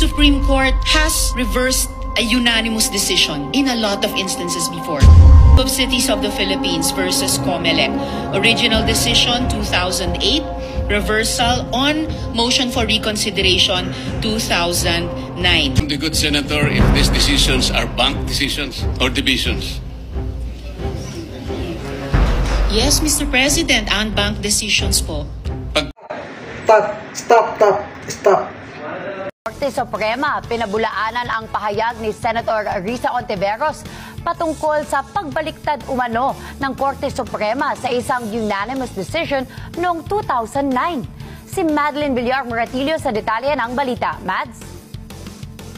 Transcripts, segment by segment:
Supreme Court has reversed a unanimous decision in a lot of instances before. Of Cities of the Philippines versus COMELEC. Original decision 2008, reversal on motion for reconsideration 2009. The good senator, if these decisions are bank decisions or divisions. Yes, Mr. President, unbanked decisions po. Stop. Korte Suprema, pinabulaanan ang pahayag ni Senator Risa Hontiveros patungkol sa pagbaliktad umano ng Korte Suprema sa isang unanimous decision noong 2009. Si Madeline Villar Moratillo sa detalye ng balita. Mads?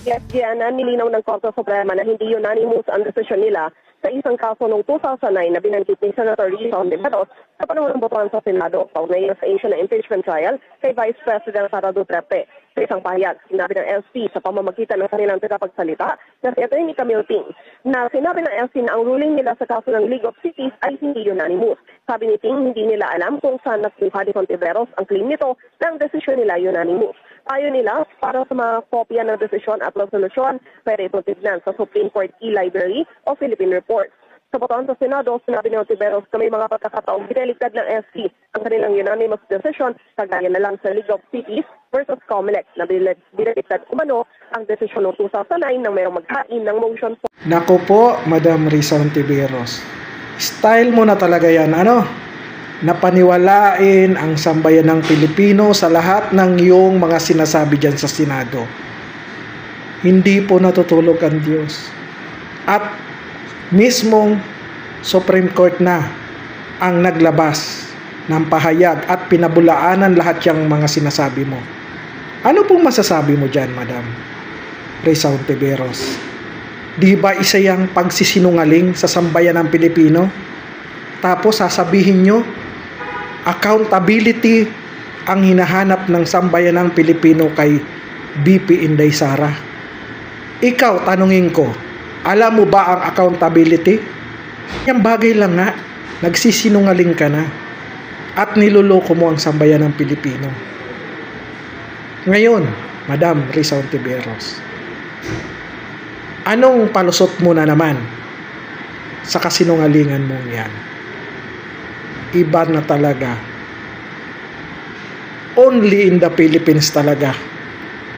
Yes, Diana, nilinaw ng Korte Suprema na hindi unanimous ang desisyon nila sa isang kaso noong 2009 na binanggit ni Senator Risa Hontiveros sa panahon ng botohan sa Senado kaugnay sa issue na impeachment trial kay Vice President Sara Duterte. Sa isang pahayag, sinabi ng SP sa pamamagitan ng kanilang tagapagsalita na si Atty. Camille Ting na sinabi ng SP na ang ruling nila sa kaso ng League of Cities ay hindi unanimous. Sabi ni Ting, hindi nila alam kung saan nagkuha ni Hontiveros ang claim nito na ang desisyon nila unanimous. Ayon nila, para sa mga kopya ng desisyon at resolusyon, pwede itong tignan sa Supreme Court e-Library o Philippine Reports. Sa botohan sa Senado, sinabi ni Hontiveros na may mga pagkakataong biniligtad ng SP ang kanilang unanimous decision, kagaya na lang sa League of Cities versus COMELEC na biniligtad umano ang desisyon noong 2009 nang mayroong maghain ng motion. Nako po, Madam Risa Hontiveros. Style mo na talaga yan, napaniwalain ang sambayan ng Pilipino sa lahat ng iyong mga sinasabi dyan sa Senado. Hindi po natutulog ang Diyos. At mismong Supreme Court na ang naglabas ng pahayag at pinabulaanan lahat yung mga sinasabi mo. Ano pong masasabi mo dyan, Madam Risa Hontiveros? Di ba isa yung pagsisinungaling sa sambayan ng Pilipino? Tapos sasabihin nyo, accountability ang hinahanap ng sambayan ng Pilipino kay BP Inday Sara. Ikaw, tanungin ko, alam mo ba ang accountability? Yung bagay lang nga, nagsisinungaling ka na at niloloko mo ang sambayan ng Pilipino. Ngayon, Madam Risa Hontiveros, anong palusot mo na naman sa kasinungalingan mong yan? Iba na talaga. Only in the Philippines talaga